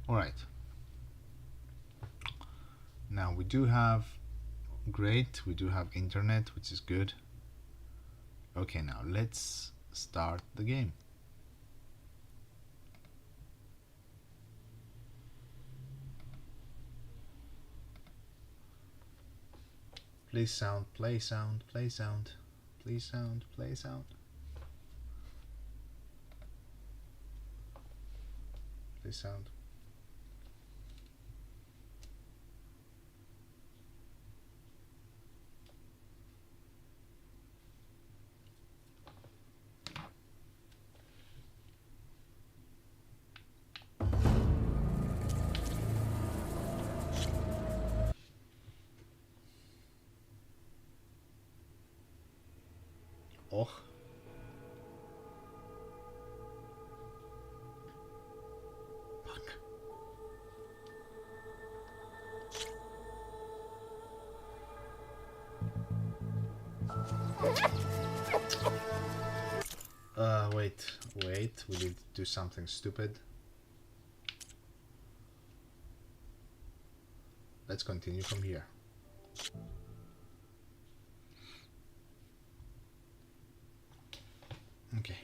Alright. Now we do have great, we do have internet, which is good. Okay, now let's start the game. Please sound, play sound, play sound, please sound, play sound. Please sound. Och. Fuck. Wait, we need to do something stupid. Let's continue from here. Okay.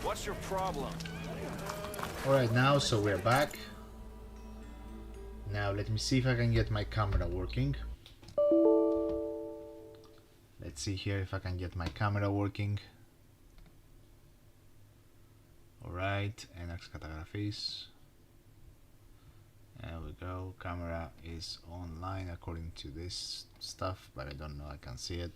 What's your problem? Alright, now, so we're back. Now, let me see if I can get my camera working. Let's see here if I can get my camera working. Alright, έναρξη καταγραφής. There we go, camera is online according to this stuff, but I don't know, I can't see it.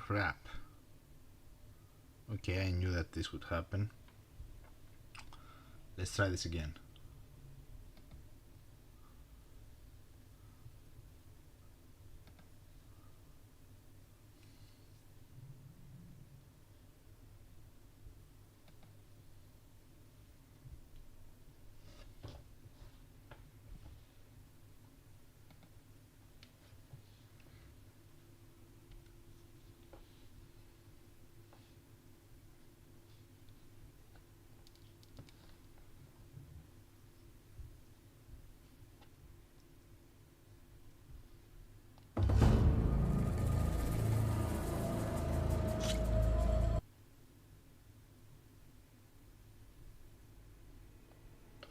Crap. Okay, I knew that this would happen. Let's try this again.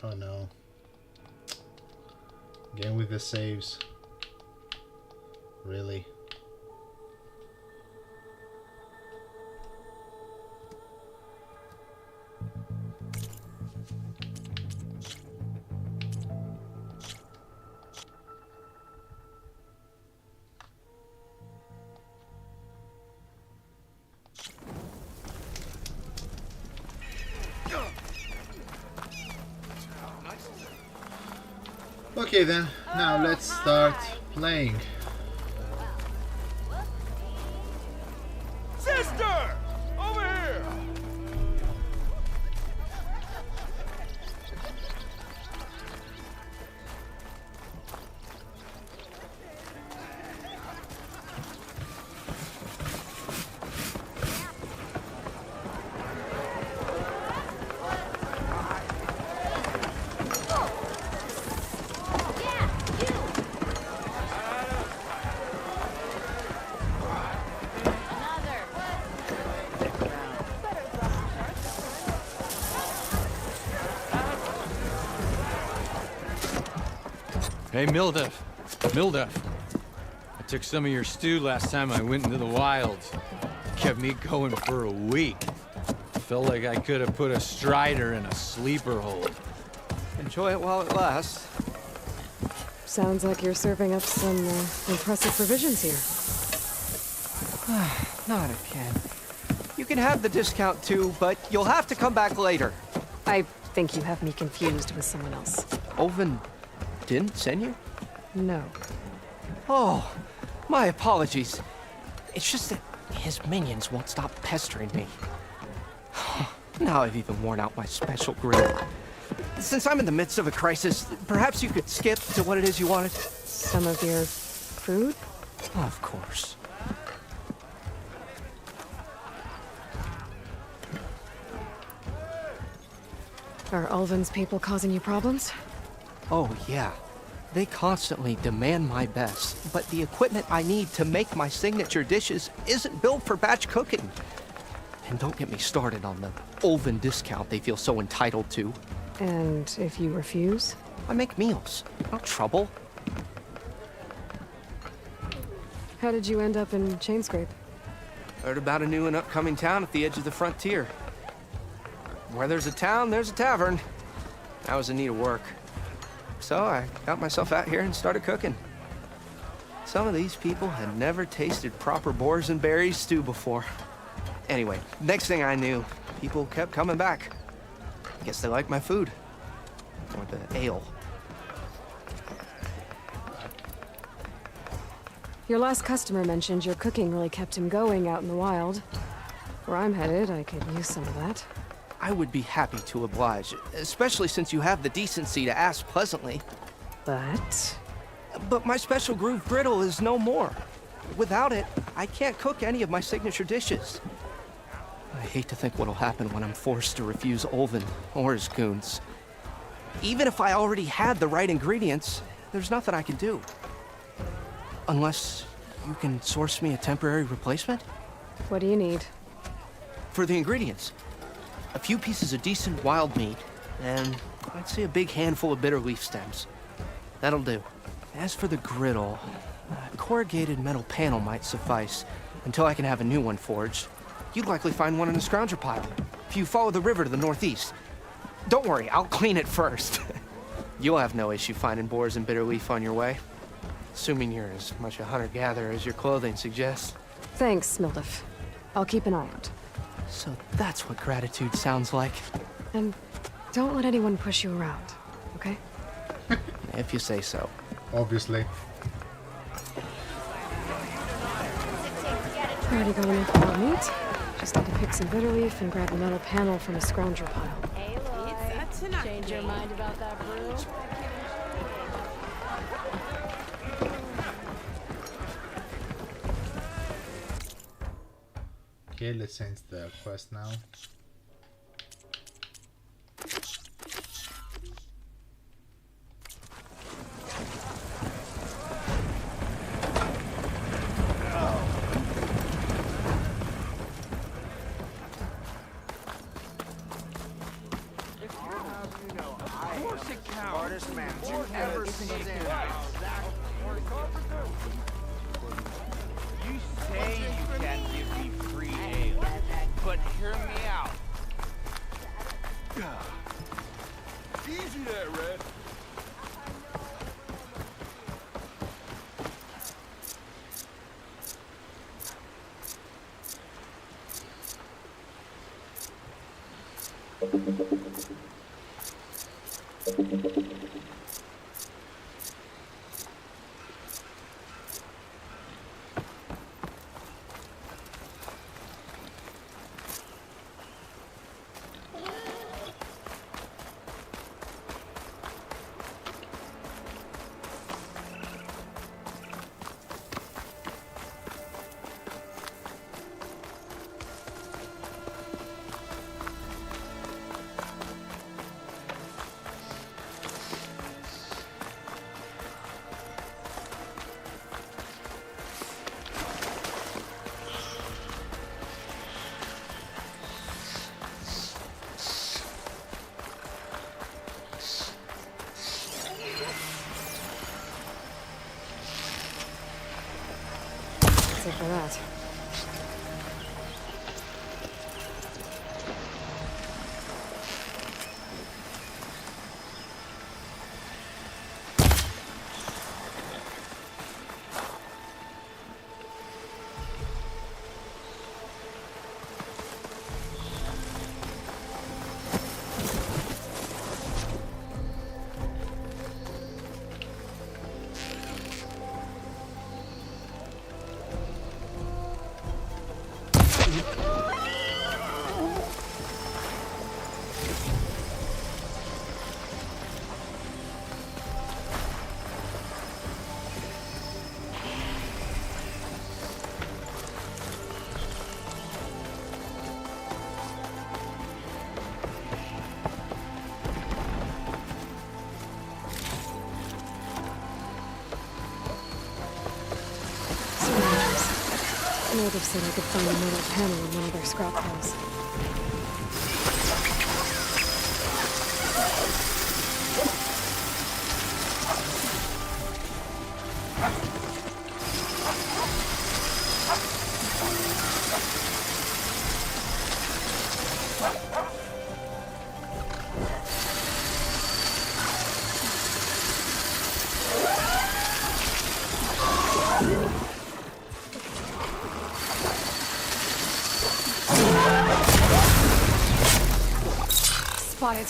Oh no. Again with the saves. Really? Okay then, now let's start playing. Sister! Over here! Hey, Mildef. Mildef. I took some of your stew last time I went into the wilds. Kept me going for a week. Felt like I could have put a strider in a sleeper hold. Enjoy it while it lasts. Sounds like you're serving up some impressive provisions here. Not again. You can have the discount too, but you'll have to come back later. I think you have me confused with someone else. Oven didn't send you? No. Oh, my apologies. It's just that his minions won't stop pestering me. Now I've even worn out my special grill. Since I'm in the midst of a crisis, perhaps you could skip to what it is you wanted? Some of your food? Of course. Are Ulvin's people causing you problems? Oh, yeah. They constantly demand my best, but the equipment I need to make my signature dishes isn't built for batch cooking. And don't get me started on the Ulvin discount they feel so entitled to. And if you refuse? I make meals, no trouble. How did you end up in Chainscrape? Heard about a new and upcoming town at the edge of the frontier. Where there's a town, there's a tavern. I was in need of work. So I got myself out here and started cooking. Some of these people had never tasted proper boars and berries stew before. Anyway, next thing I knew, people kept coming back. Guess they liked my food. Or the ale. Your last customer mentioned your cooking really kept him going out in the wild. Where I'm headed, I could use some of that. I would be happy to oblige, especially since you have the decency to ask pleasantly. But But my special groove griddle is no more. Without it, I can't cook any of my signature dishes. I hate to think what'll happen when I'm forced to refuse Ulvin or his goons. Even if I already had the right ingredients, there's nothing I can do. Unless you can source me a temporary replacement? what do you need? For the ingredients, a few pieces of decent wild meat, and I'd say a big handful of bitter leaf stems. That'll do. As for the griddle, a corrugated metal panel might suffice until I can have a new one forged. You'd likely find one in a scrounger pile if you follow the river to the northeast. Don't worry, I'll clean it first. You'll have no issue finding boars and bitter leaf on your way. Assuming you're as much a hunter-gatherer as your clothing suggests. Thanks, Mildef. I'll keep an eye out. So that's what gratitude sounds like. And don't let anyone push you around, okay? If you say so. Obviously. Already got enough wild meat. Just need to pick some bitter leaf and grab a metal panel from a scrounger pile. Change your mind about that brew? Okay, let's change the quest now. You say you can't give me free ale, but hear me out. Easy there, Red. answer for that. Scavengers. Native said I could find a metal panel in one of their scrap piles. Spotted.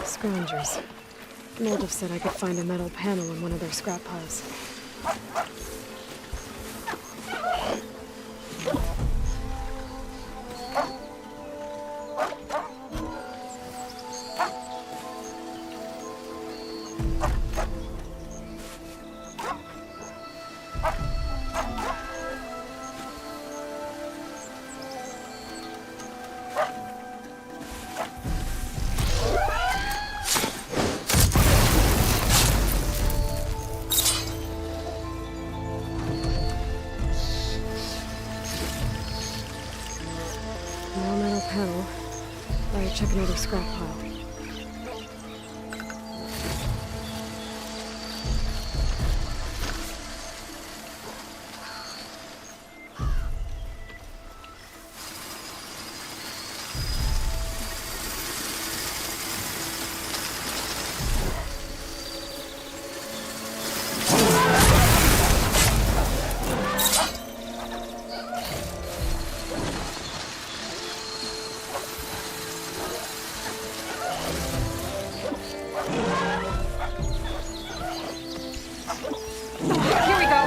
Scavengers. Native said I could find a metal panel in one of their scrap piles. No metal panel. Better check another scrap pile. Here we go.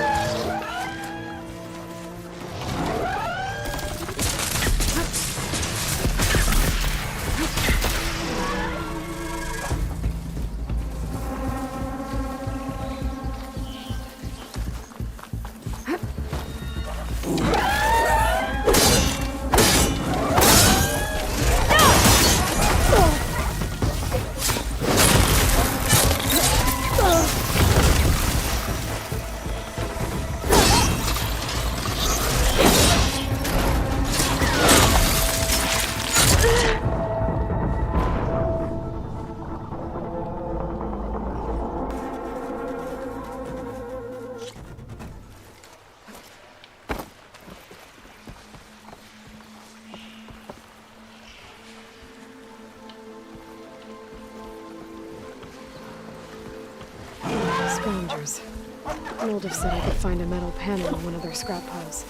Scavengers. Native said I could find a metal panel in one of their scrap piles.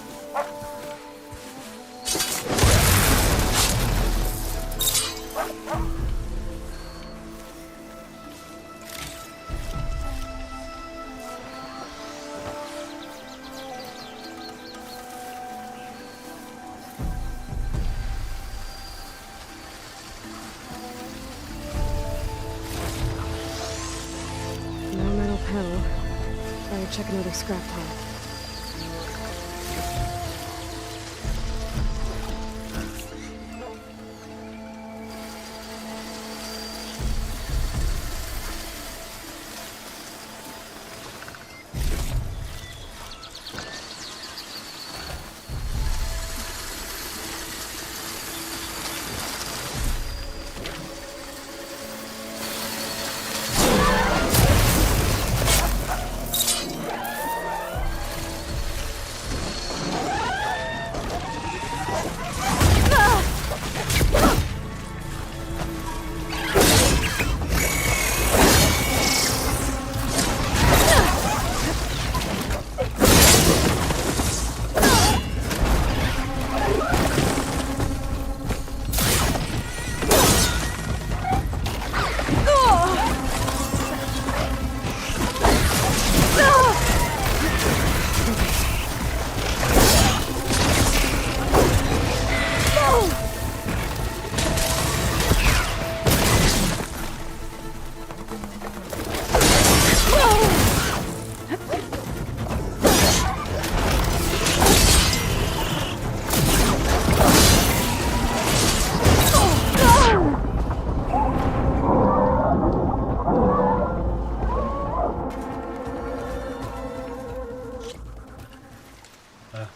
No metal panel. Better check another scrap pile.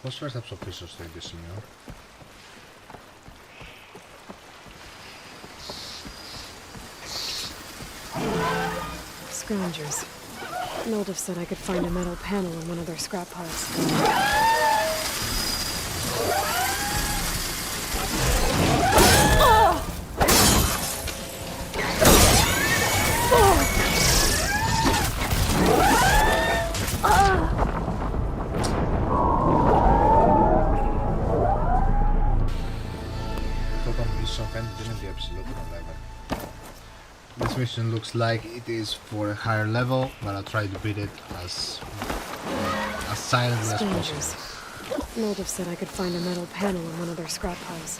Πώς φέρεις θα ψοφήσω στο ίδιο σημείο? Scroungers. Mildev said I could find a metal panel in one of their scrap piles. This mission looks like it is for a higher level, but I'll try to beat it as silently as possible. Scroungers. Mildev said I could find a metal panel in one of their scrap piles.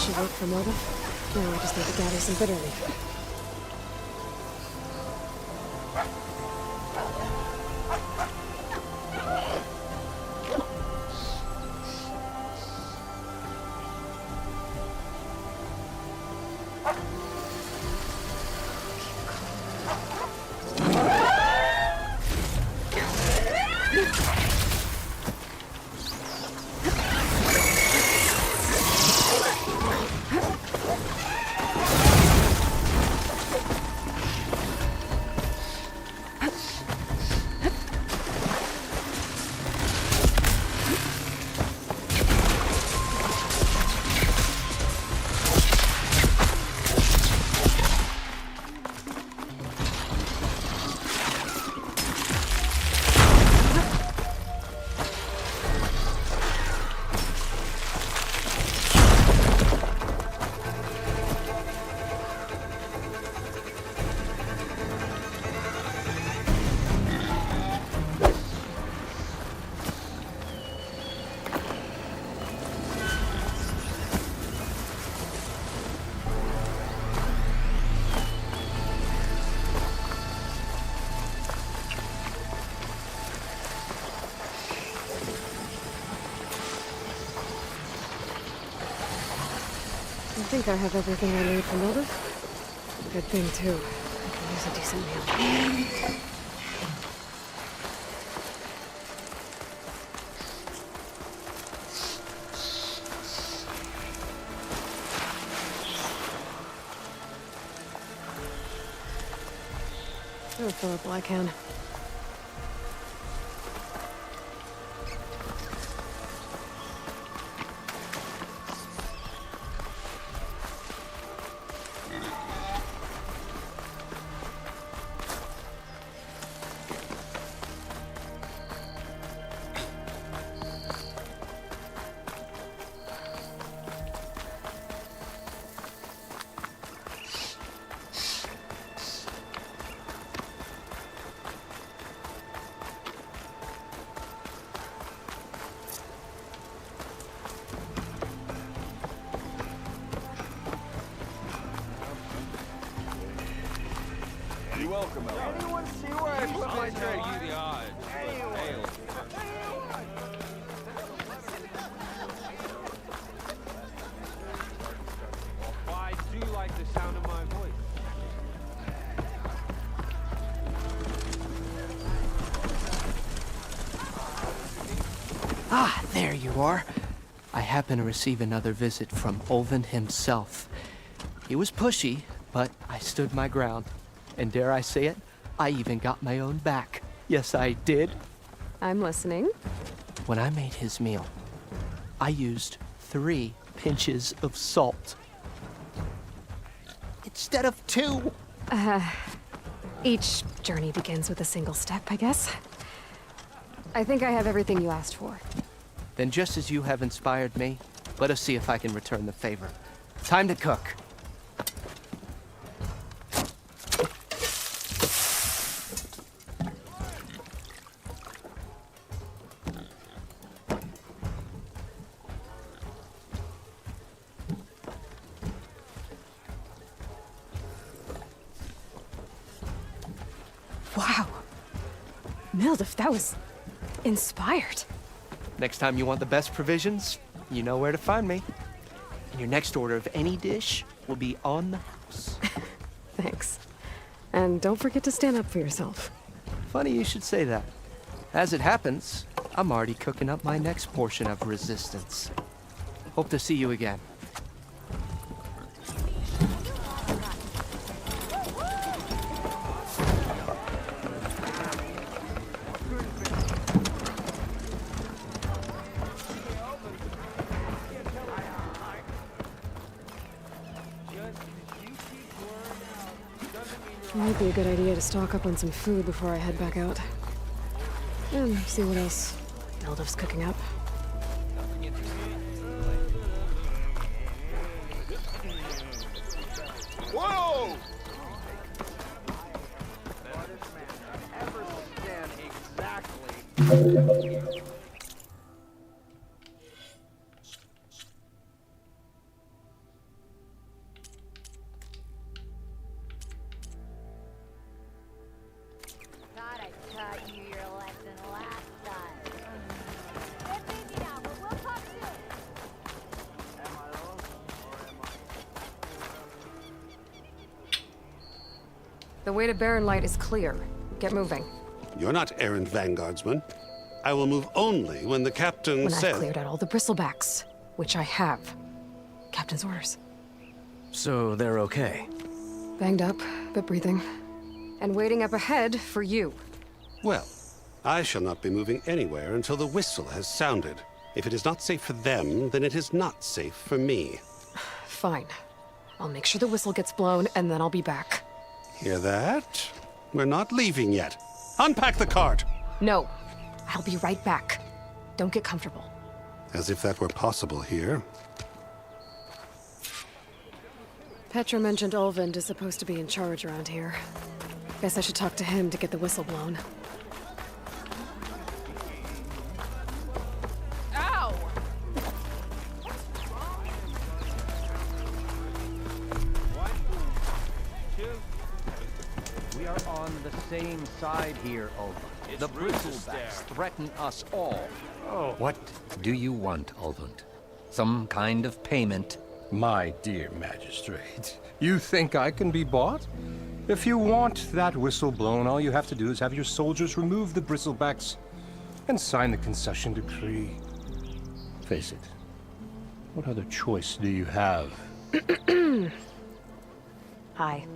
Should work for Mildev. Now I just need to gather some bitter leaf. I think I have everything I need for Mildev. Good thing, too. I can use a decent meal. Oh, Philip Blackhand. You're welcome, anyone see where I put my drink? You the odds. you are. I happen to receive another visit from Olvin himself. He was pushy, but I stood my ground. And dare I say it, I even got my own back. Yes, I did. I'm listening. When I made his meal, I used 3 pinches of salt. Instead of 2. Each journey begins with a single step, I guess. I think I have everything you asked for. Then just as you have inspired me, let us see if I can return the favor. Time to cook. Wow. Mildif, that was inspired. Next time you want the best provisions, you know where to find me. And your next order of any dish will be on the house. Thanks. And don't forget to stand up for yourself. Funny you should say that. As it happens, I'm already cooking up my next portion of resistance. Hope to see you again. Might be a good idea to stock up on some food before I head back out. And see what else Mildif's cooking up. Whoa! Thought I taught you your lesson last time. Get busy now, but we'll talk soon. The way to Barren Light is clear. Get moving. You're not errant vanguardsman. I will move only when the captain When says... I've cleared out all the bristlebacks, which I have. Captain's orders. So they're okay? Banged up, but breathing. And waiting up ahead for you. Well, I shall not be moving anywhere until the whistle has sounded. If it is not safe for them, then it is not safe for me. Fine. I'll make sure the whistle gets blown, and then I'll be back. Hear that? We're not leaving yet. Unpack the cart! No. I'll be right back. Don't get comfortable. As if that were possible here. Petra mentioned Olvind is supposed to be in charge around here. Guess I should talk to him to get the whistle blown. Ow! We are on the same side here, Ulva. The bristlebacks threaten us all. What do you want, Ulvund? Some kind of payment? My dear magistrate, you think I can be bought? If you want that whistle blown, all you have to do is have your soldiers remove the bristlebacks and sign the concession decree. Face it, what other choice do you have? Hi.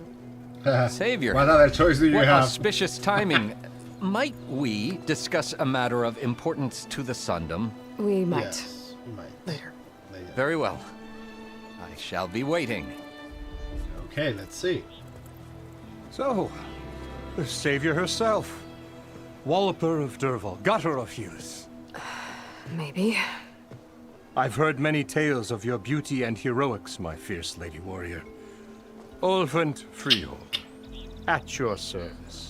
Savior, What other choice do you what have? auspicious timing. Might we discuss a matter of importance to the Sundom? We might. Yes, we might. Later. Later. Very well. I shall be waiting. Okay, let's see. So, the savior herself, Walloper of Derval, gutter of youth. Maybe. I've heard many tales of your beauty and heroics, my fierce lady warrior. Ulvund Freehold, at your service.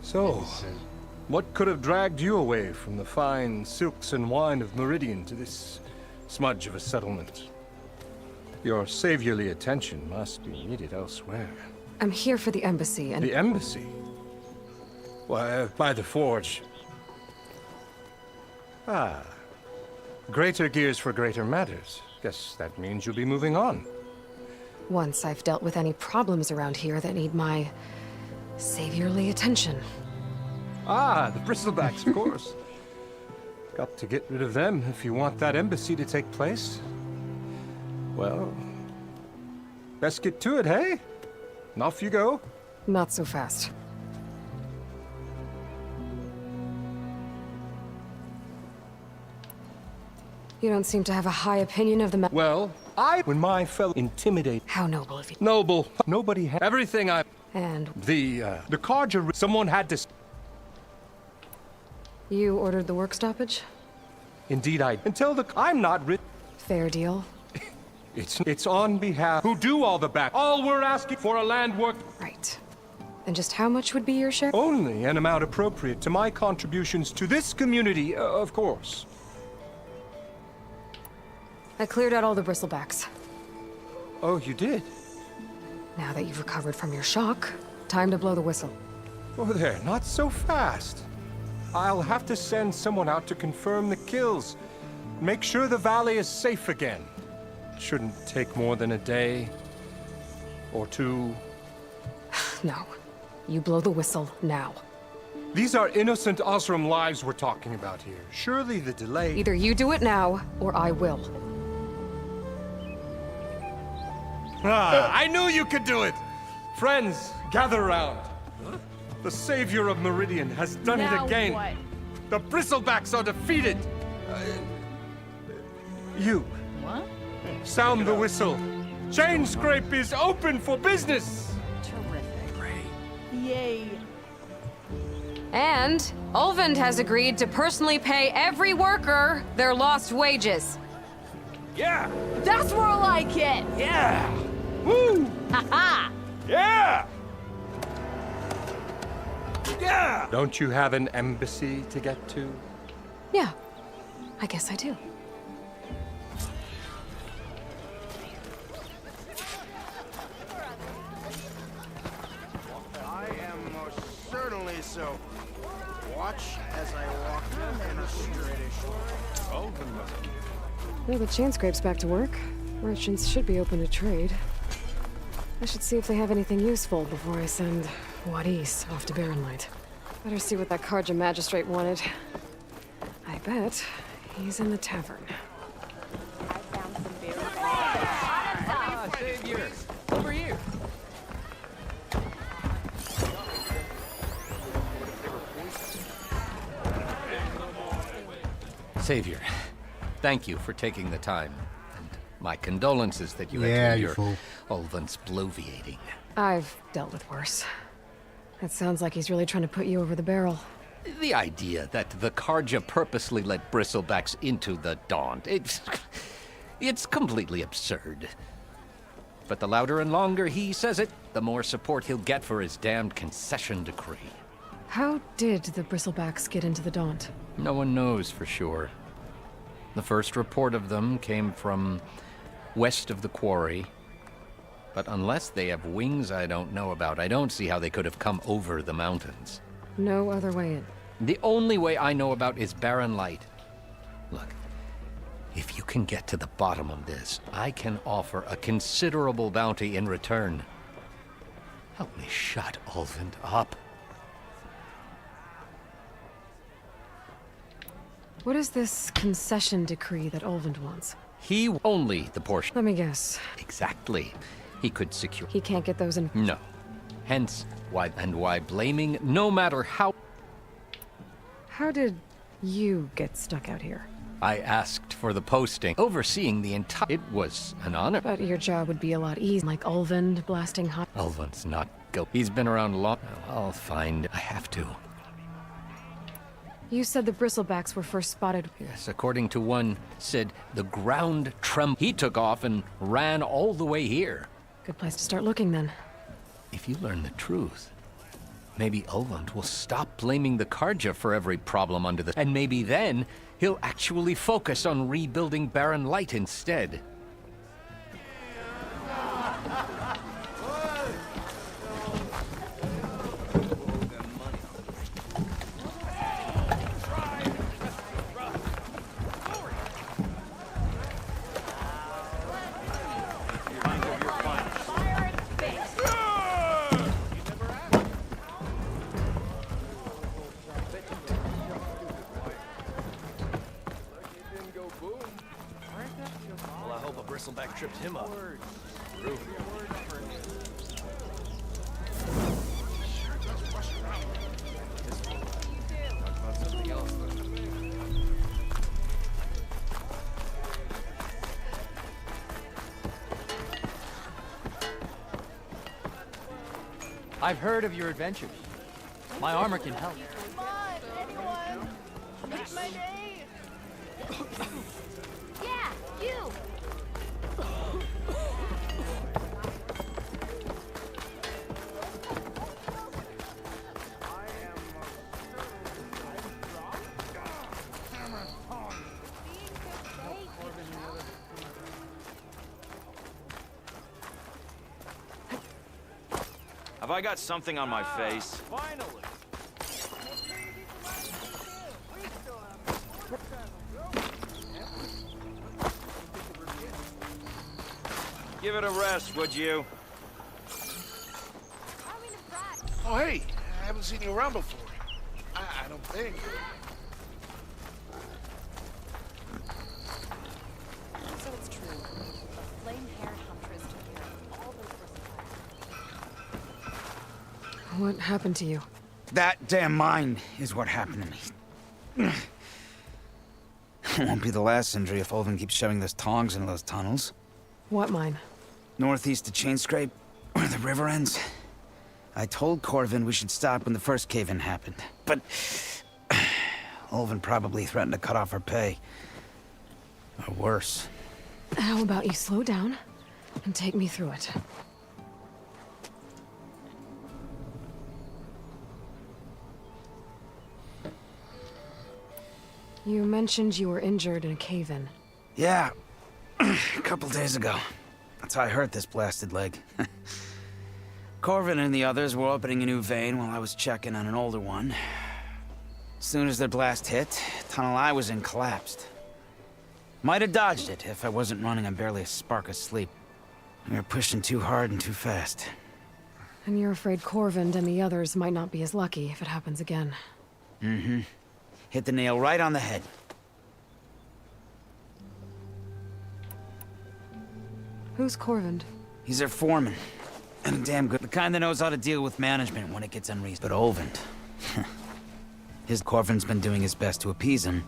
So, what could have dragged you away from the fine silks and wine of Meridian to this smudge of a settlement? Your saviorly attention must be needed elsewhere. I'm here for the embassy, and The embassy? Why, by the forge. Ah. Greater gears for greater matters. Guess that means you'll be moving on. once I've dealt with any problems around here that need my saviorly attention. Ah, the bristlebacks, of course. Got to get rid of them if you want that embassy to take place. Well, best get to it, hey? And off you go. Not so fast. You don't seem to have a high opinion of the Well, when my fellow intimidate... How noble of you. Noble. Nobody had everything I... And The Carja... Someone had to... you ordered the work stoppage? Indeed I... Until the... I'm not written... Fair deal. It's on behalf... Who do all the back... All we're asking for a land work... Right. And just how much would be your share? Only an amount appropriate to my contributions to this community, of course. I cleared out all the bristlebacks. Oh, you did? Now that you've recovered from your shock, time to blow the whistle. Oh, there, not so fast. I'll have to send someone out to confirm the kills. Make sure the valley is safe again. Shouldn't take more than a day. Or two. No. You blow the whistle now. These are innocent Osram lives we're talking about here. Surely the delay... Either you do it now, or I will. I knew you could do it! Friends, gather around. The savior of Meridian has done it again. What? The bristlebacks are defeated. You. What? Sound the whistle. Chain Scrape is open for business. Terrific. Yay. And Ulvund has agreed to personally pay every worker their lost wages. Yeah. That's more like it. Yeah. Woo. Ha Yeah. Yeah. Don't you have an embassy to get to? Yeah, I guess I do. I am most certainly so. Watch as I walk in a straightish. Well, the chain scrape's back to work. Merchants should be open to trade. I should see if they have anything useful before I send Wadis off to Barren Light. Better see what that Karja magistrate wanted. I bet he's in the tavern. I found some berries. Savior! Over here! Savior, thank you for taking the time. And my condolences that you Yeah, had to you endure fool. Ulvund's bloviating. I've dealt with worse. It sounds like he's really trying to put you over the barrel. The idea that the Karja purposely let bristlebacks into the Daunt, it's completely absurd. But the louder and longer he says it, the more support he'll get for his damned concession decree. How did the bristlebacks get into the Daunt? No one knows for sure. The first report of them came from west of the quarry. But unless they have wings I don't know about, I don't see how they could have come over the mountains. No other way in. The only way I know about is Barren Light. Look, if you can get to the bottom of this, I can offer a considerable bounty in return. Help me shut Ulvund up. What is this concession decree that Ulvund wants? He only the portion. Let me guess. Exactly. He could secure. He can't get those in. No. Hence, why blaming, no matter how. How did you get stuck out here? I asked for the posting, overseeing the entire. It was an honor. But your job would be a lot easier, like Ulvund blasting hot. Ulvund's not go. He's been around long. I'll find. I have to. You said the bristlebacks were first spotted. Yes, according to one, said the ground trembled. He took off and ran all the way here. Good place to start looking then. If you learn the truth, maybe Ulvund will stop blaming the Karja for every problem under the... And maybe then, he'll actually focus on rebuilding Barren Light instead. Well, I hope a bristleback tripped him up. I've heard of your adventures. My armor can help. Come on, anyone! Take my name! Yeah, you! Have I got something on my face? Finally! Give it a rest, would you? Oh, hey, I haven't seen you around before. I don't think. So it's true. A flame-haired huntress took care of all those bristleback. What happened to you? That damn mine is what happened to me. It won't be the last injury if Olvin keeps shoving those tongs into those tunnels. What mine? Northeast of Chainscrape, where the river ends. I told Corvin we should stop when the first cave-in happened, but Olvin probably threatened to cut off our pay. Or worse. How about you slow down and take me through it? You mentioned you were injured in a cave-in. Yeah, a couple days ago. That's how I hurt this blasted leg. Corvin and the others were opening a new vein while I was checking on an older one. As soon as their blast hit, tunnel I was in collapsed. Might have dodged it if I wasn't running on barely a spark of sleep. We were pushing too hard and too fast. And you're afraid Corvind and the others might not be as lucky if it happens again. Mm-hmm. Hit the nail right on the head. Who's Corvind? He's their foreman. And damn good. The kind that knows how to deal with management when it gets unreasonable. But Olvin. His Corvin's been doing his best to appease him.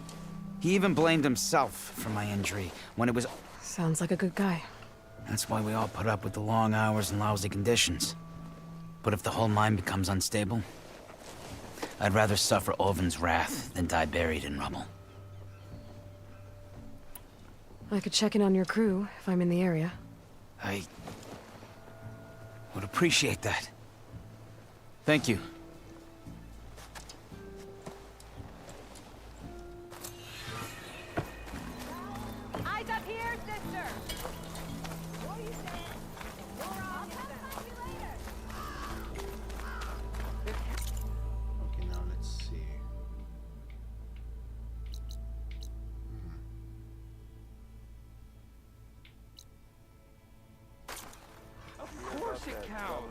He even blamed himself for my injury when it was... Sounds like a good guy. That's why we all put up with the long hours and lousy conditions. But if the whole mine becomes unstable, I'd rather suffer Olvin's wrath than die buried in rubble. I could check in on your crew if I'm in the area. I would appreciate that. Thank you. Eyes up here, sister! What are you saying? I'll come find you later! Okay, now let's see. Of course it counts.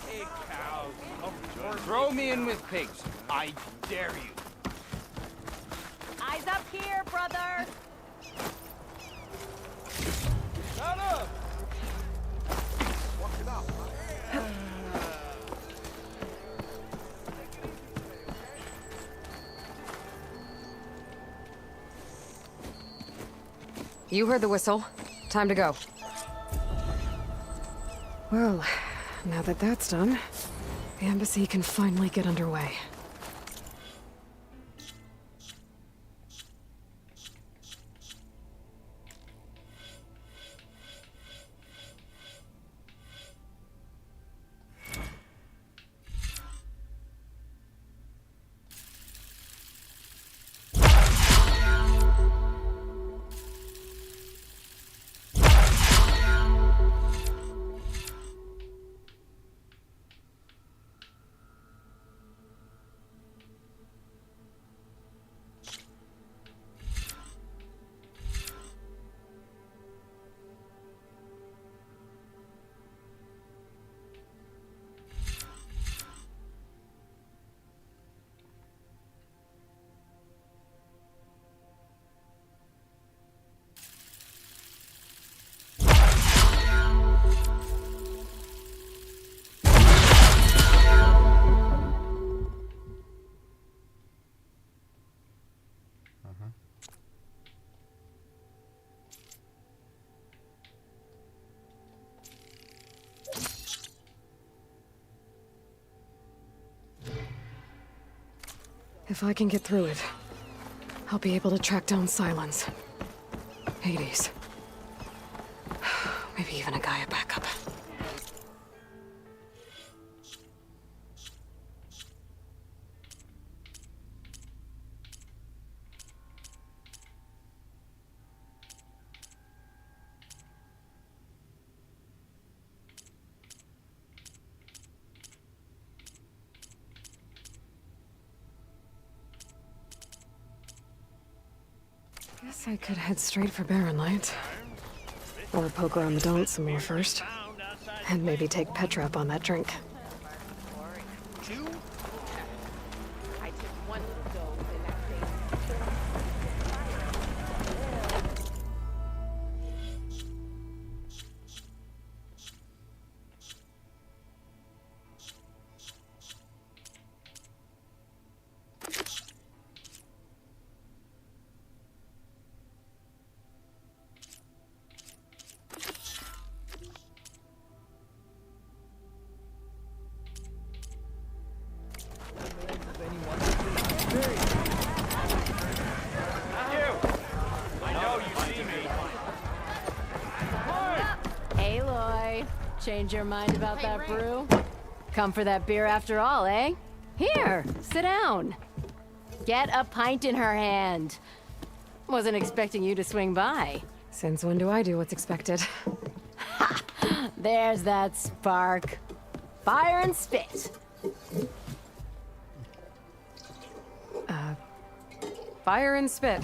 Pig cows. Throw me in with pigs. I dare you. Eyes up here, brother! Shut up! Walk it up. You heard the whistle. Time to go. Well, now that that's done, the embassy can finally get underway. If I can get through it, I'll be able to track down Silence. Hades. Maybe even a Gaia backup. Guess I could head straight for Barren Light. Or poke around the Daunt some more first. And maybe take Petra up on that drink. I took one little dose in that thing. Aloy, change your mind about that brew? Come for that beer after all, eh? Here, sit down. Get a pint in her hand. Wasn't expecting you to swing by. Since when do I do what's expected? Ha! There's that spark. Fire and spit. Fire and spit.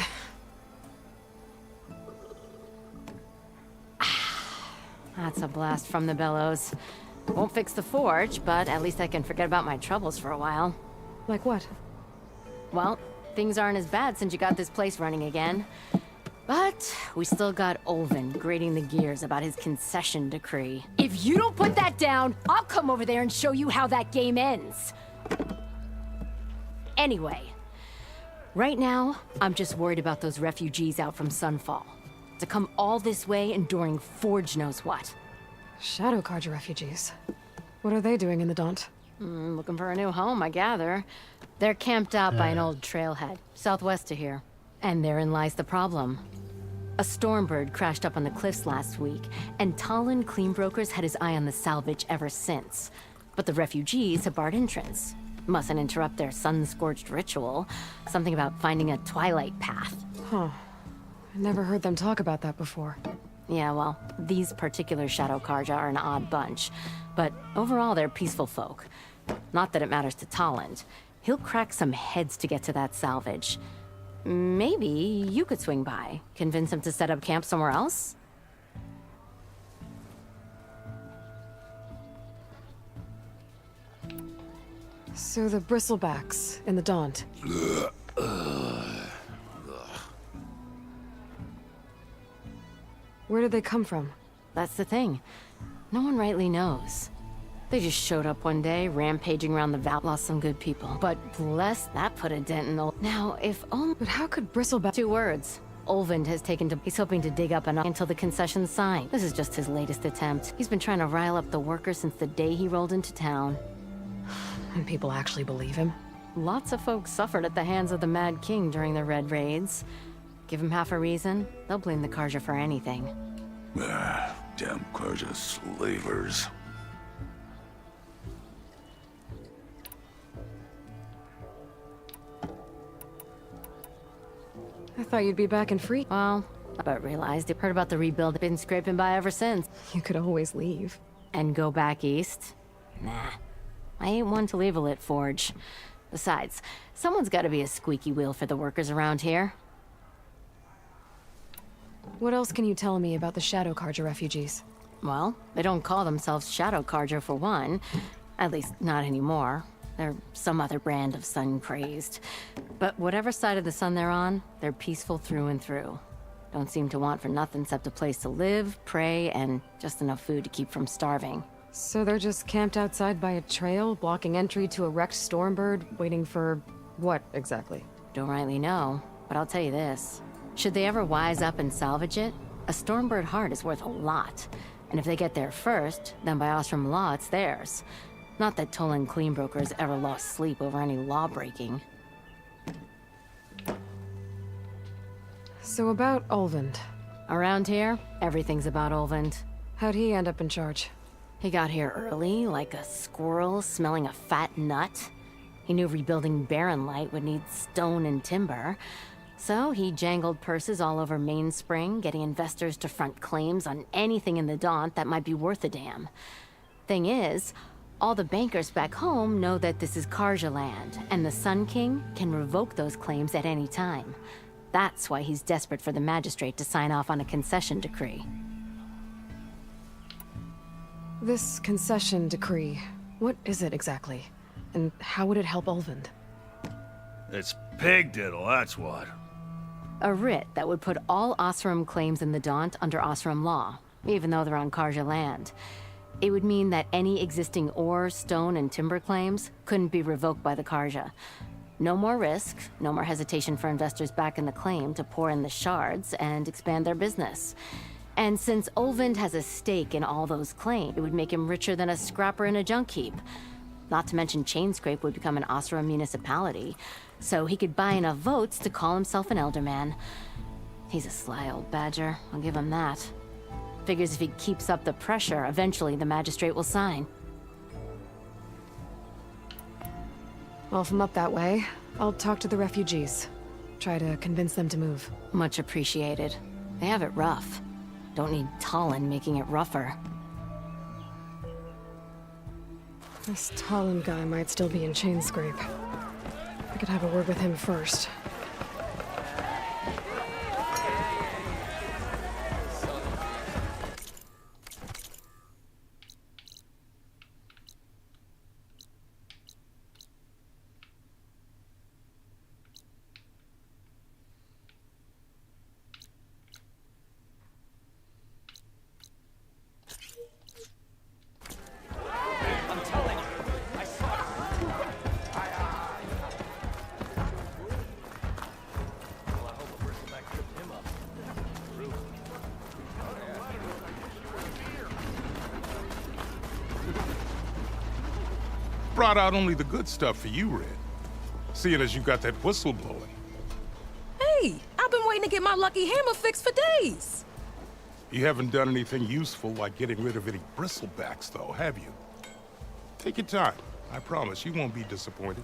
That's a blast from the bellows. Won't fix the forge, but at least I can forget about my troubles for a while. Like what? Well, things aren't as bad since you got this place running again. But we still got Olvin grating the gears about his concession decree. If you don't put that down, I'll come over there and show you how that game ends. Anyway, right now, I'm just worried about those refugees out from Sunfall. To come all this way enduring Forge knows what. Shadow Carja refugees. What are they doing in the Daunt? Looking for a new home, I gather. They're camped out by an old trailhead, southwest of here. And therein lies the problem. A stormbird crashed up on the cliffs last week, and Talon Cleanbrokers had his eye on the salvage ever since. But the refugees have barred entrance. Mustn't interrupt their sun-scorched ritual. Something about finding a twilight path. Huh. I never heard them talk about that before. Yeah, well, these particular Shadow Carja are an odd bunch. But overall, they're peaceful folk. Not that it matters to Talon. He'll crack some heads to get to that salvage. Maybe you could swing by, convince him to set up camp somewhere else? So the bristlebacks in the Daunt. Where did they come from? That's the thing. No one rightly knows. They just showed up one day, rampaging around the valley, lost some good people. But bless, that put a dent in the... Now, if only... But how could Bristleback... 2 words. Olvind has taken to... He's hoping to dig up enough until the concession's signed. This is just his latest attempt. He's been trying to rile up the workers since the day he rolled into town. And people actually believe him? Lots of folks suffered at the hands of the Mad King during the Red Raids. Give him half a reason, they'll blame the Carja for anything. Damn Carja slavers. I thought you'd be back and free. Well, but realized heard about the rebuild, been scraping by ever since. You could always leave. And go back east? Nah. I ain't one to leave a lit forge. Besides, someone's gotta be a squeaky wheel for the workers around here. What else can you tell me about the Shadow Carja refugees? Well, they don't call themselves Shadow Carja for one. At least, not anymore. They're some other brand of sun-crazed. But whatever side of the sun they're on, they're peaceful through and through. Don't seem to want for nothing except a place to live, pray, and just enough food to keep from starving. So they're just camped outside by a trail, blocking entry to a wrecked Stormbird, waiting for... what, exactly? Don't rightly know, but I'll tell you this. Should they ever wise up and salvage it, a Stormbird heart is worth a lot. And if they get there first, then by Ostrom law, it's theirs. Not that Tolan Cleanbrokers ever lost sleep over any law breaking. So about Olvend. Around here, everything's about Olvend. How'd he end up in charge? He got here early, like a squirrel smelling a fat nut. He knew rebuilding Barren Light would need stone and timber. So he jangled purses all over Mainspring, getting investors to front claims on anything in the Daunt that might be worth a damn. Thing is, all the bankers back home know that this is Karja land, and the Sun King can revoke those claims at any time. That's why he's desperate for the magistrate to sign off on a concession decree. This concession decree, what is it exactly? And how would it help Olvend? It's pig diddle, that's what. A writ that would put all Osram claims in the Daunt under Osram law, even though they're on Karja land. It would mean that any existing ore, stone, and timber claims couldn't be revoked by the Karja. No more risk, no more hesitation for investors back in the claim to pour in the shards and expand their business. And since Olvend has a stake in all those claims, it would make him richer than a scrapper in a junk heap. Not to mention Chainscrape would become an Osram municipality, so he could buy enough votes to call himself an elderman. He's a sly old badger, I'll give him that. Figures if he keeps up the pressure, eventually the magistrate will sign. Well, if I'm up that way, I'll talk to the refugees. Try to convince them to move. Much appreciated. They have it rough. Don't need Talon making it rougher. This Talon guy might still be in Chainscrape. I could have a word with him first. Brought out only the good stuff for you, Red. Seeing as you got that whistle blowing. Hey, I've been waiting to get my lucky hammer fixed for days. You haven't done anything useful like getting rid of any bristlebacks, though, have you? Take your time. I promise you won't be disappointed.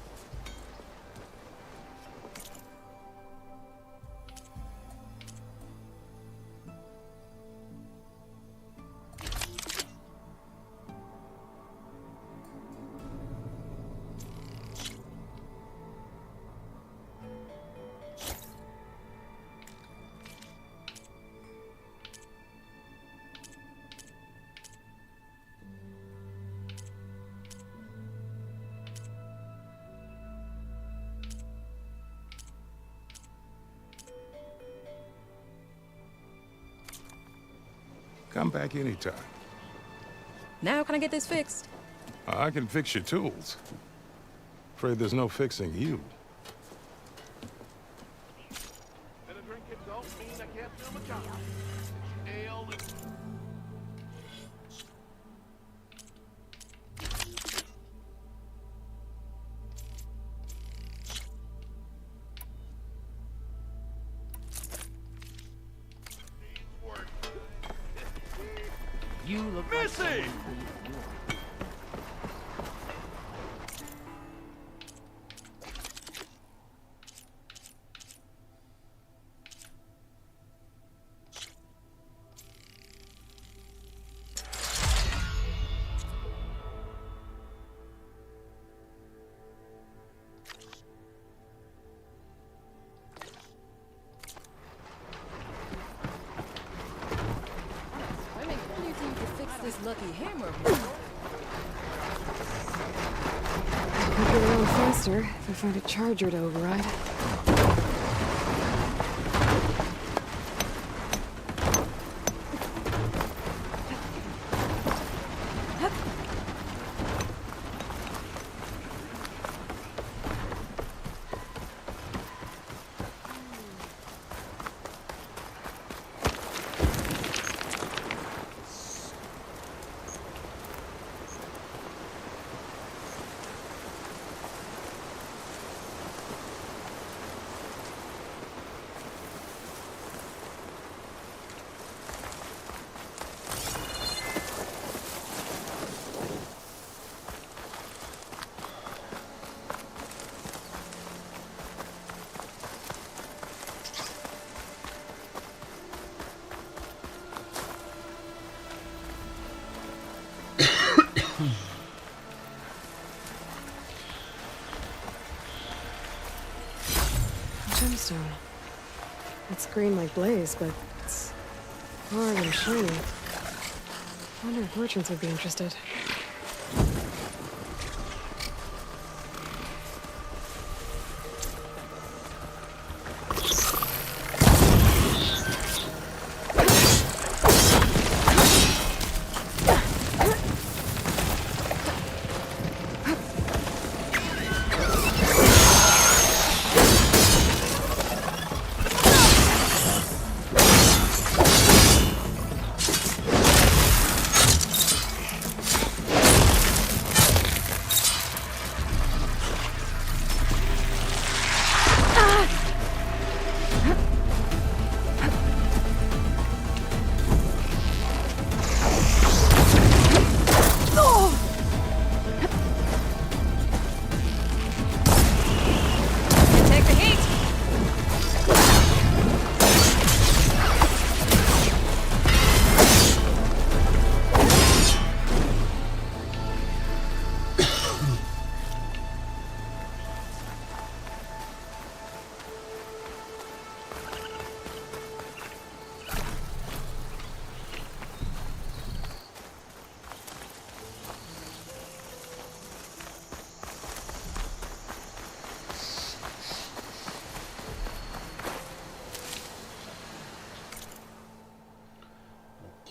Come back anytime. Now can I get this fixed? I can fix your tools. Afraid there's no fixing you. You look Missy! like... This lucky hammer. I'll get around faster if I find a charger to override. stone. It's green like blaze, but it's hard and shiny. I wonder if merchants would be interested.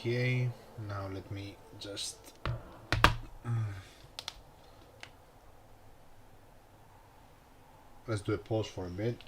Okay, now let me just let's do a pause for a bit.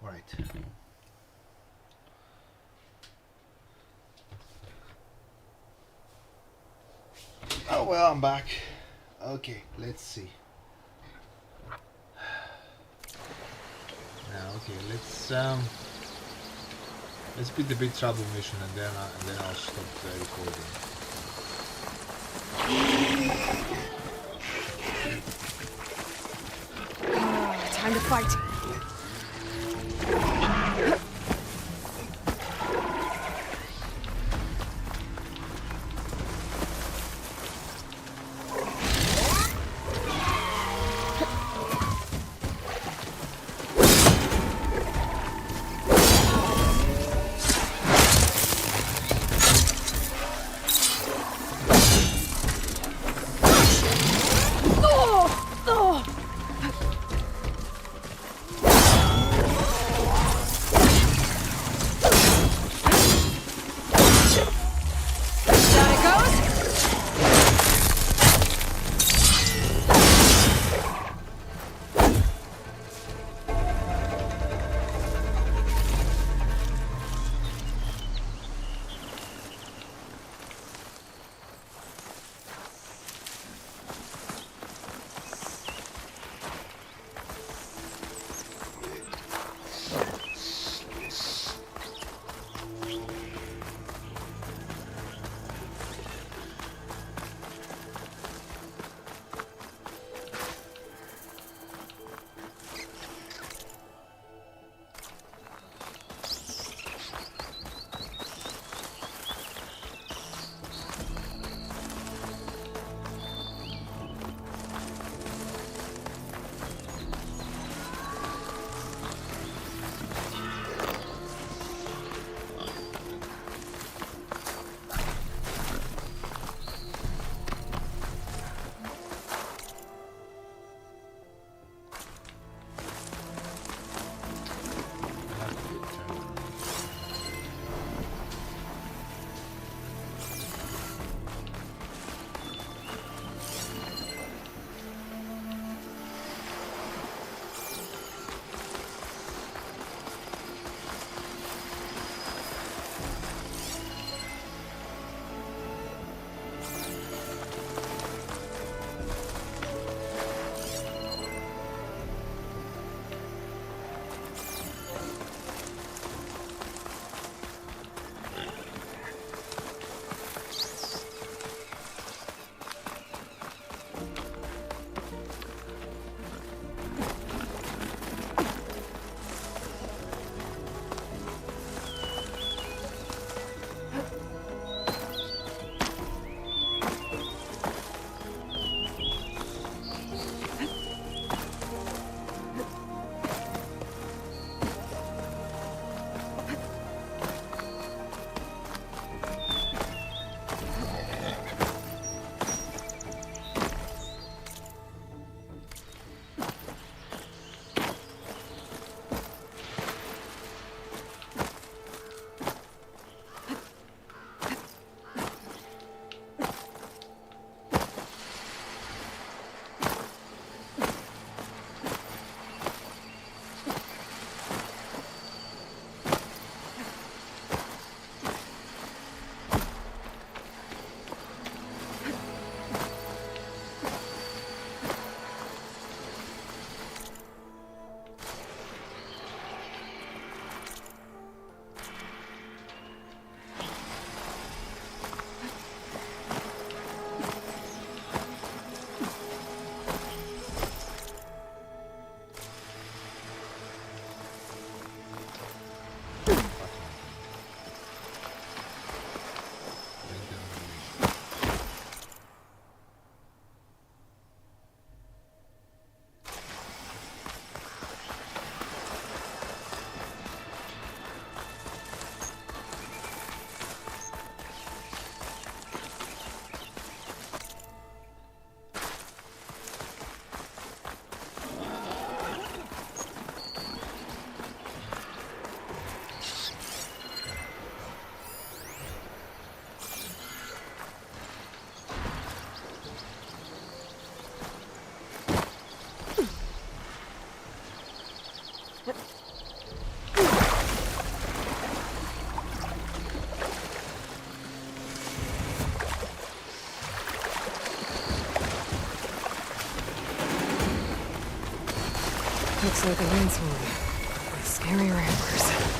Right. Oh well, I'm back. Okay, let's see. Now, okay, let's beat the big trouble mission, and then I'll stop the recording. Time to fight. Looks like a rainstorm. Scary ramblers.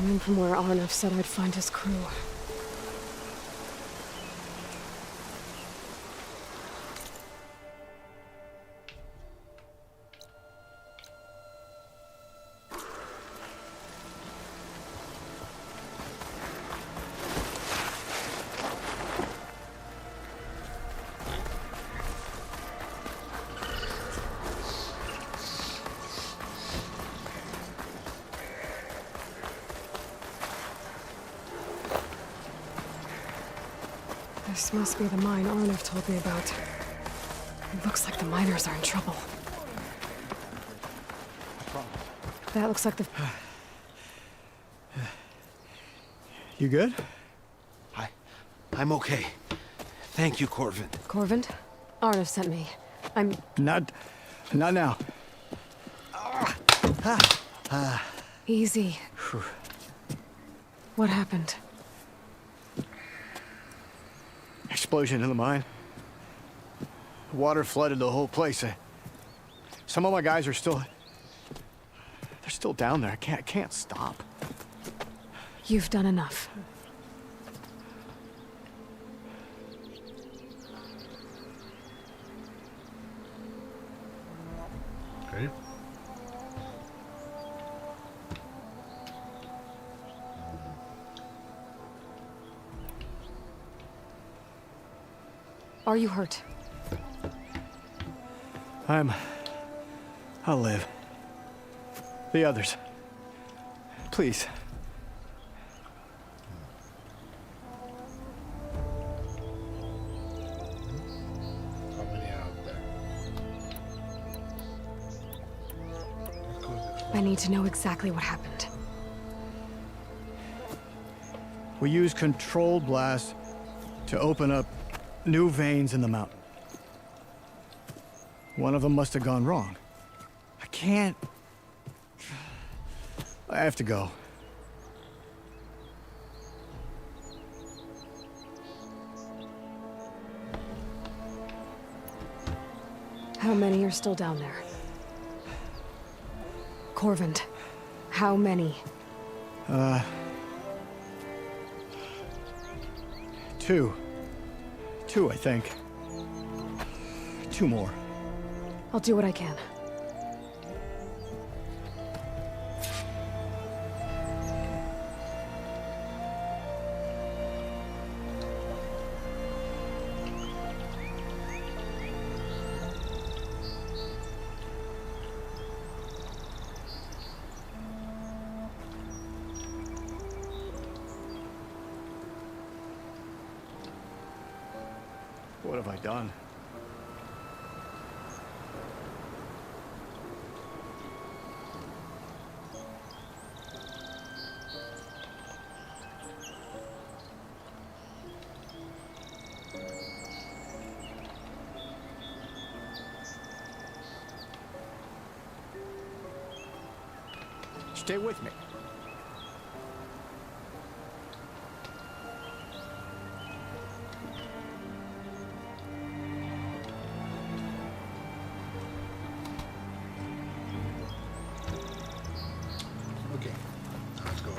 coming from where Arnav said I'd find his crew. This must be the mine Arnav told me about. It looks like the miners are in trouble. That looks like the... You good? I'm okay. Thank you, Corvin. Corvin? Arnav sent me. I'm... Not now. Easy. What happened? Explosion in the mine. Water flooded the whole place. Some of my guys are still... They're still down there. I can't stop. You've done enough. Okay. Are you hurt? I'll live. The others. Please. How many are out there? I need to know exactly what happened. We used controlled blast to open up new veins in the mountain. One of them must have gone wrong. I can't... I have to go. How many are still down there? Corvin, how many? Two. Two, I think. Two more. I'll do what I can. What have I done? Stay with me. Okay, let's go.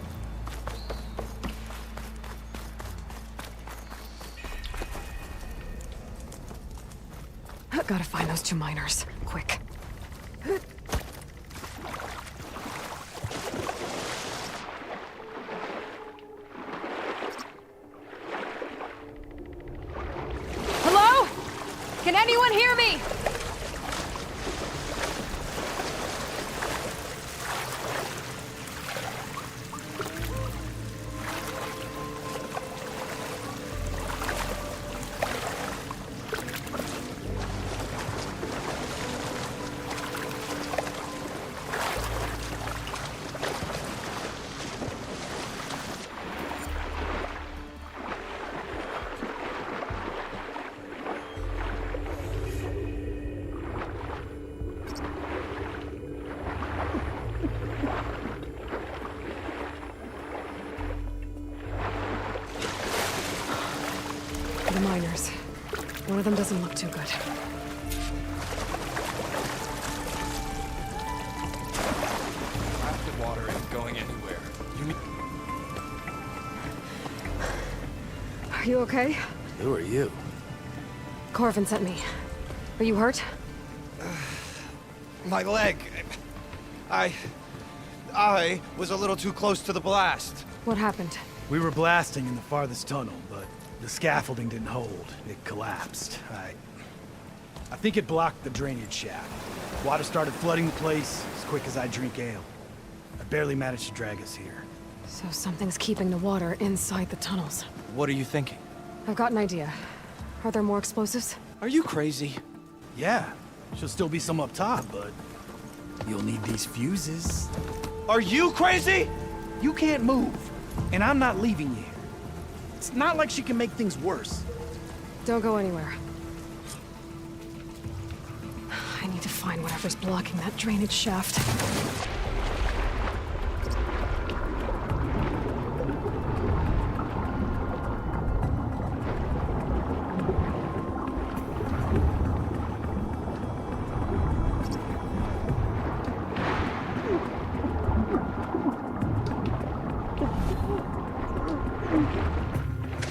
Gotta find those two miners. Quick. Hello? Can anyone hear me? The miners. One of them doesn't look too good. Blasted water isn't going anywhere. You need... You okay? Who are you? Corvin sent me. Are you hurt? My leg. I was a little too close to the blast. What happened? We were blasting in the farthest tunnel, but the scaffolding didn't hold. It collapsed. I think it blocked the drainage shaft. Water started flooding the place as quick as I drink ale. I barely managed to drag us here. So something's keeping the water inside the tunnels. What are you thinking? I've got an idea. Are there more explosives? Are you crazy? Yeah, should still be some up top, but you'll need these fuses. Are you crazy? You can't move, and I'm not leaving you here. It's not like she can make things worse. Don't go anywhere. I need to find whatever's blocking that drainage shaft.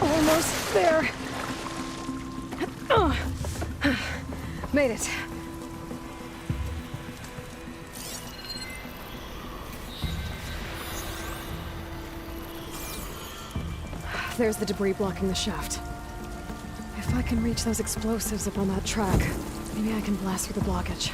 Almost there. Made it. There's the debris blocking the shaft. If I can reach those explosives up on that track, maybe I can blast through the blockage.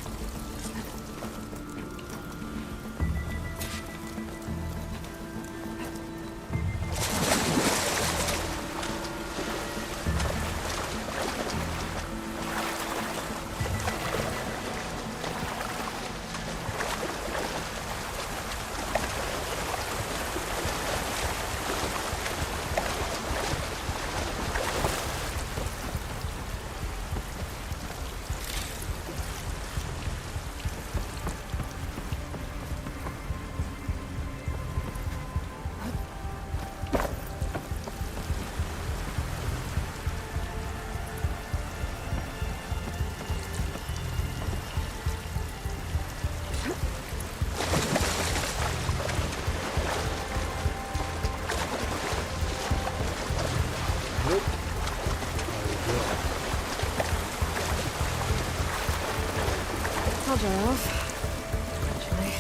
I'll dry off. Eventually.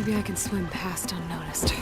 Maybe I can swim past unnoticed.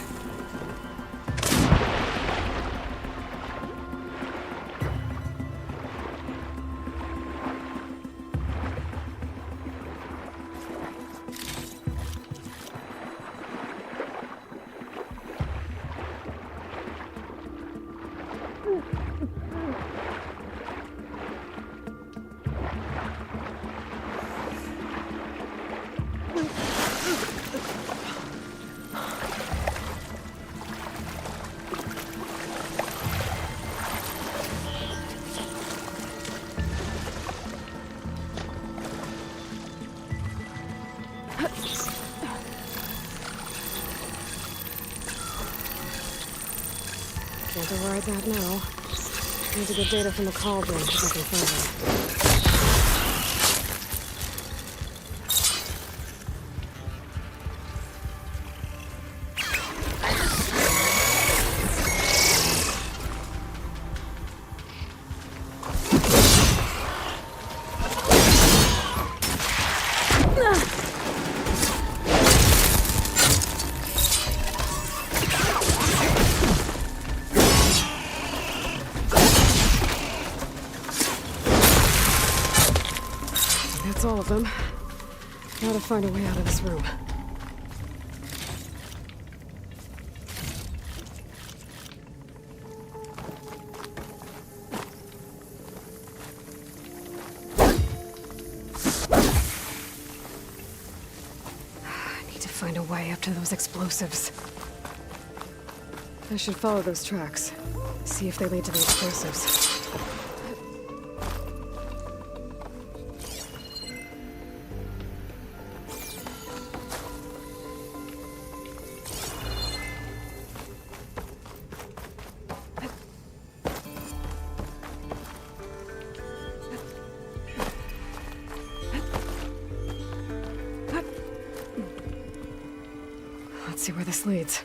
Can't override that now. Need to get data from the cauldron if I can find it. That's all of them. Gotta find a way out of this room. I need to find a way up to those explosives. I should follow those tracks. See if they lead to the explosives. Let's see where this leads.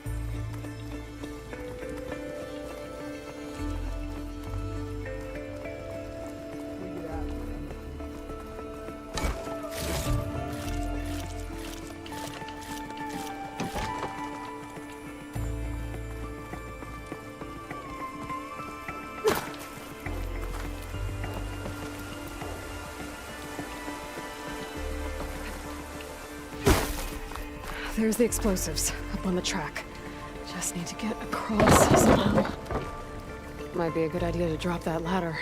There's the explosives, up on the track. Just need to get across somehow. Might be a good idea to drop that ladder.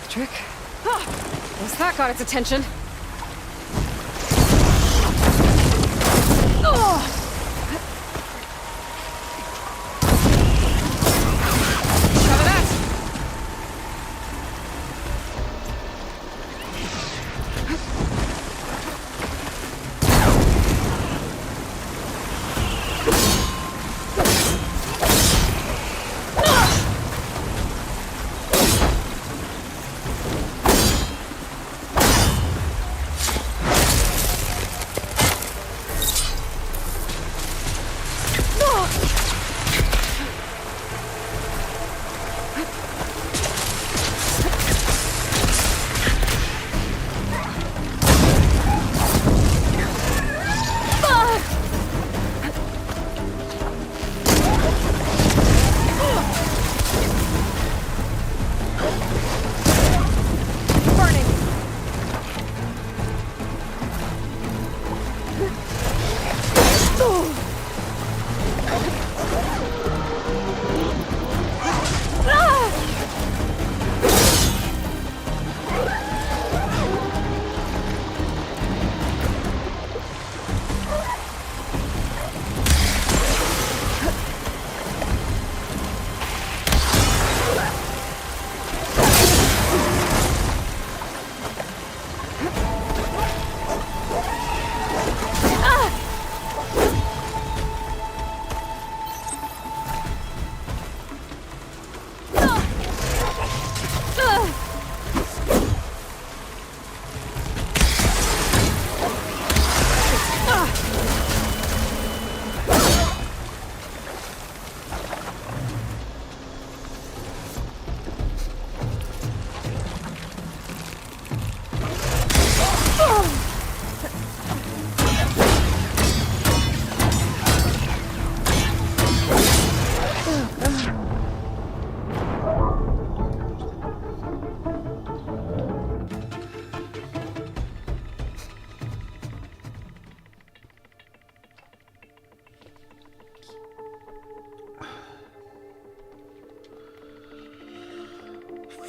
Trick. Guess that got its attention. Cover that.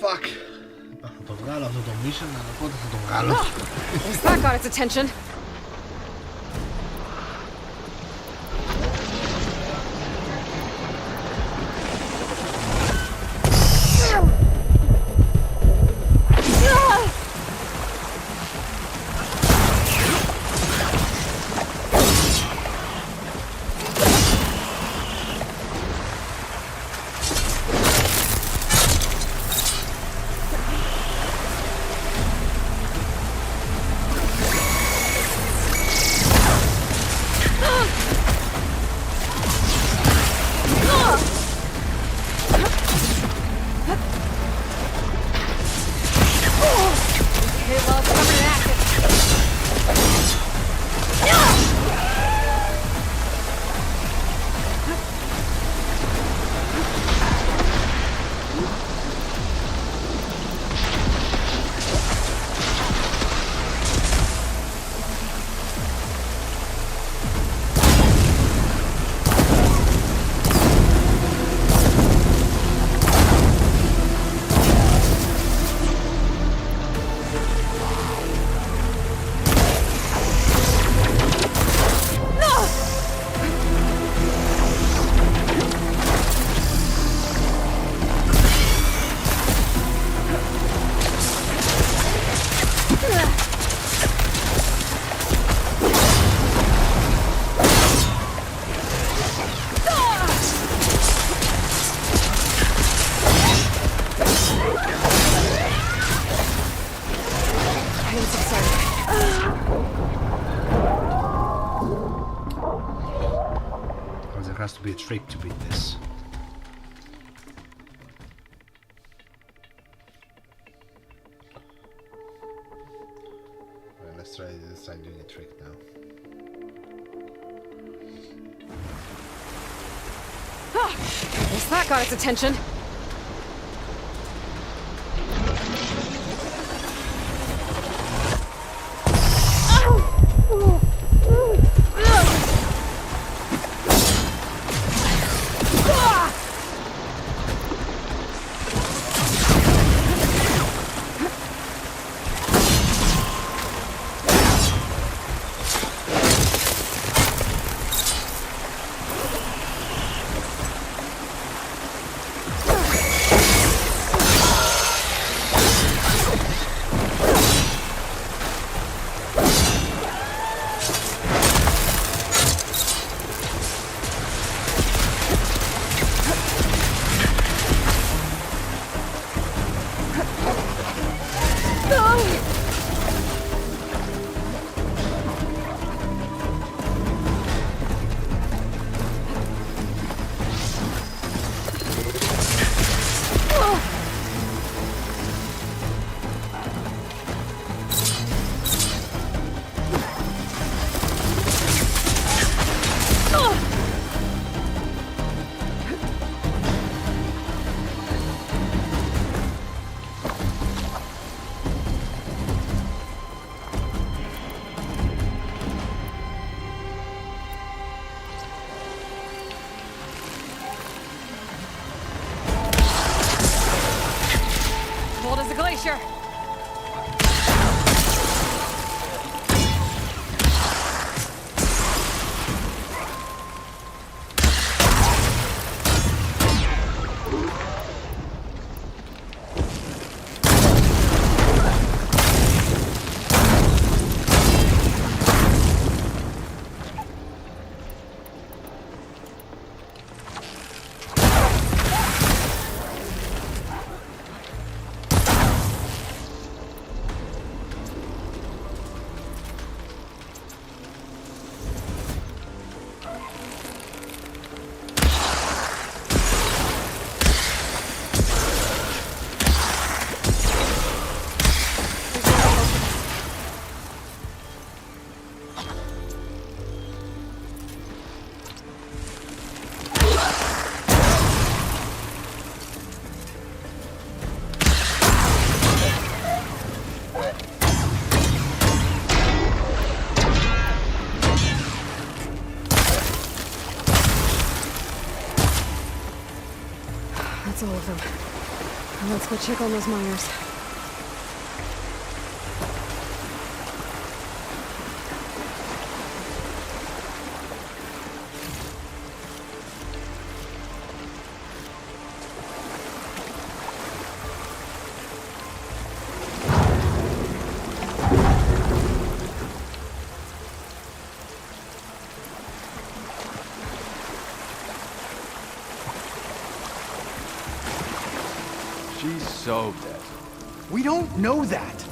Fuck. To galo, to do mission, ale po to galo. That got its attention. There has to be a trick to beat this. Well, let's try doing a trick now. Guess that got its attention. Cold as a glacier. That's all of them. Let's go check on those miners. She's so dead. We don't know that.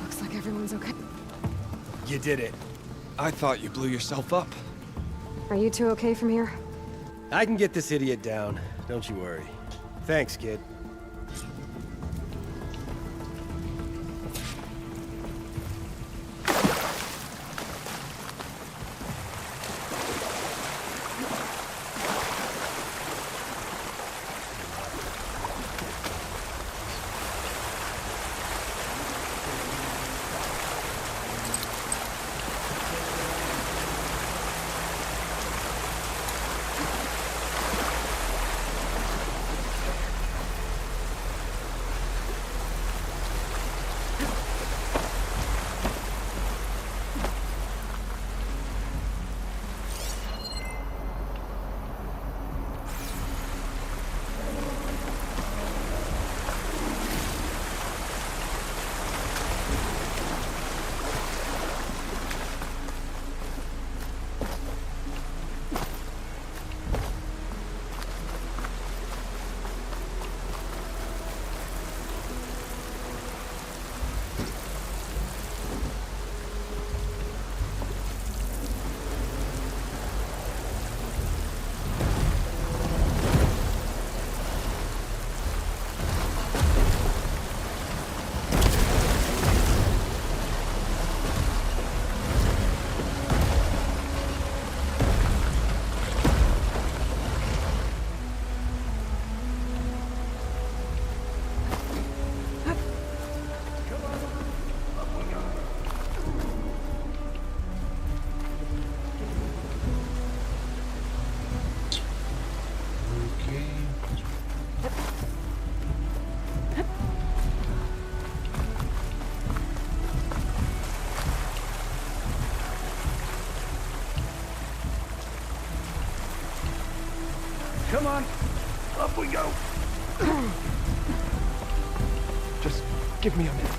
Looks like everyone's okay. You did it. I thought you blew yourself up. Are you two okay from here? I can get this idiot down. Don't you worry. Thanks, kid. Come on. Up we go. Just give me a minute.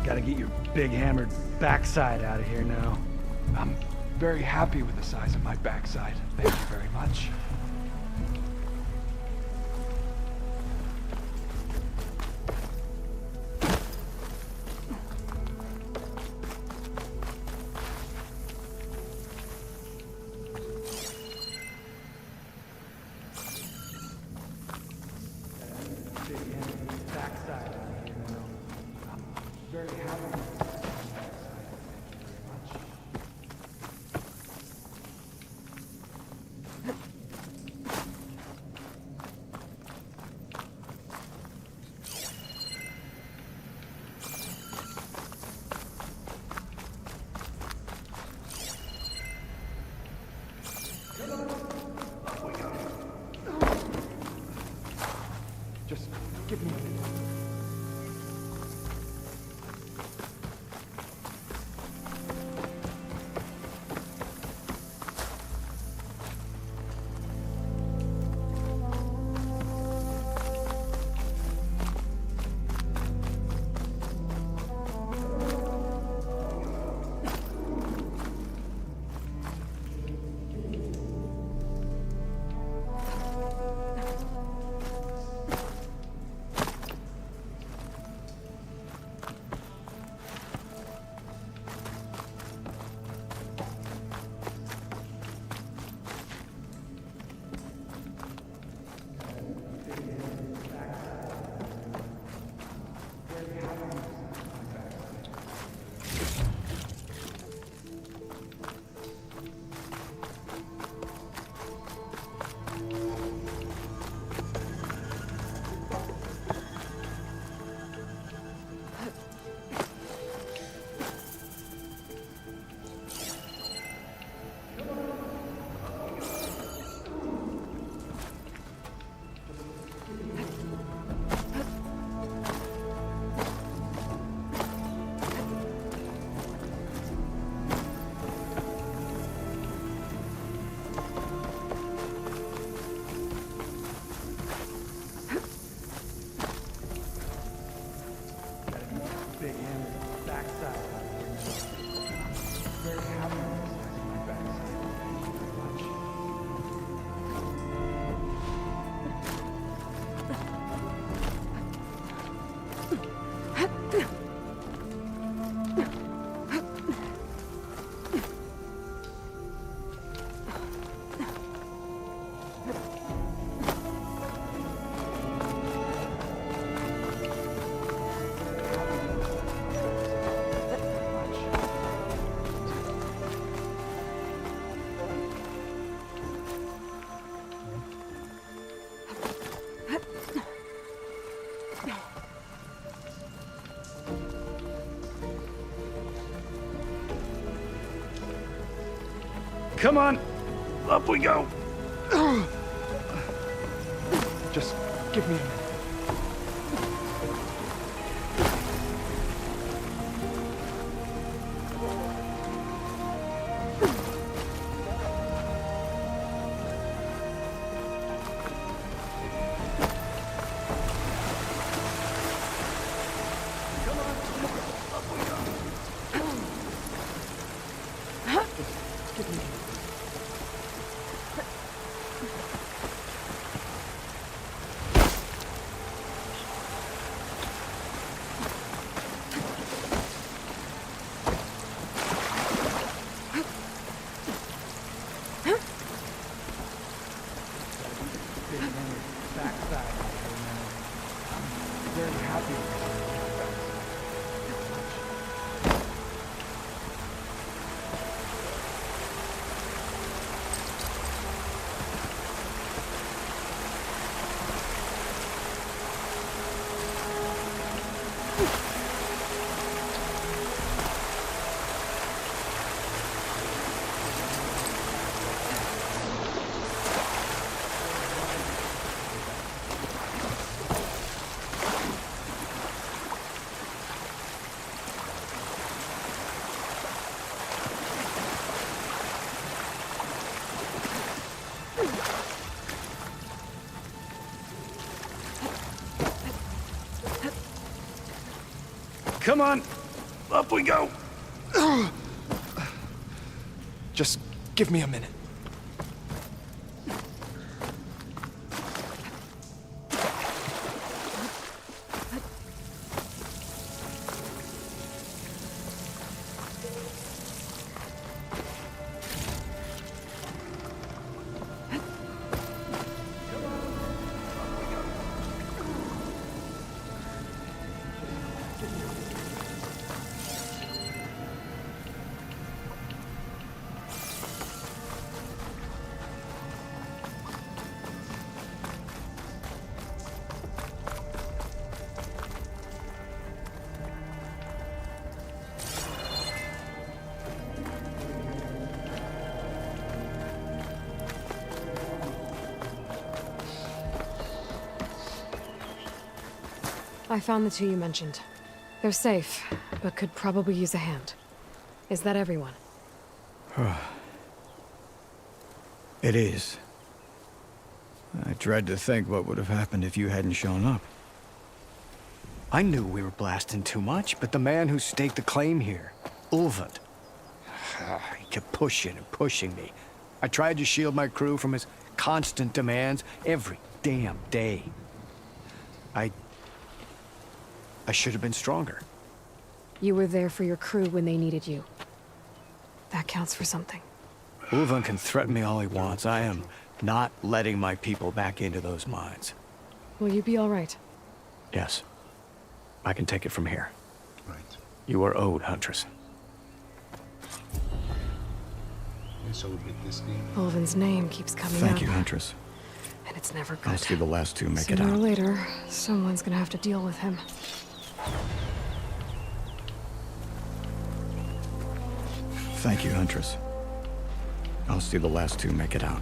Gotta get your big hammered backside out of here now. I'm very happy with the size of my backside. Thank you very much. Just give me a minute. Come on, up we go. Just give me a minute. Come on, up we go. Just give me a minute. I found the two you mentioned. They're safe, but could probably use a hand. Is that everyone? It is. I dread to think what would have happened if you hadn't shown up. I knew we were blasting too much, but the man who staked the claim here, Ulvund, he kept pushing and pushing me. I tried to shield my crew from his constant demands every damn day. I should have been stronger. You were there for your crew when they needed you. That counts for something. Ulvund can threaten me all he wants. I am not letting my people back into those mines. Will you be all right? Yes. I can take it from here. Right. You are owed, Huntress. Okay, so we beat this game. Ulvund's name keeps coming up. Thank you, Huntress. And it's never good. I'll see the last two make it Sooner or out. later, someone's gonna have to deal with him. Thank you, Huntress. I'll see the last two make it out.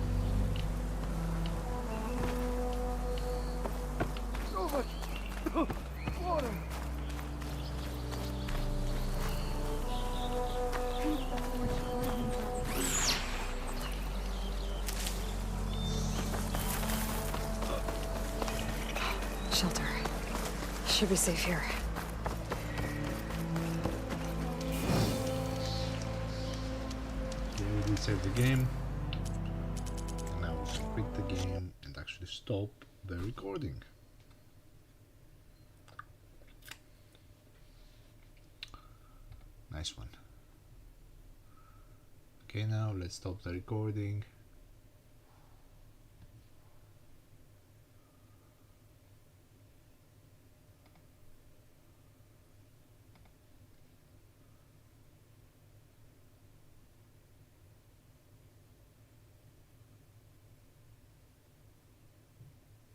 Water. Shelter. Should be safe here. Okay, we save the game. Now we should quit the game and actually stop the recording. Nice one. Okay, now let's stop the recording.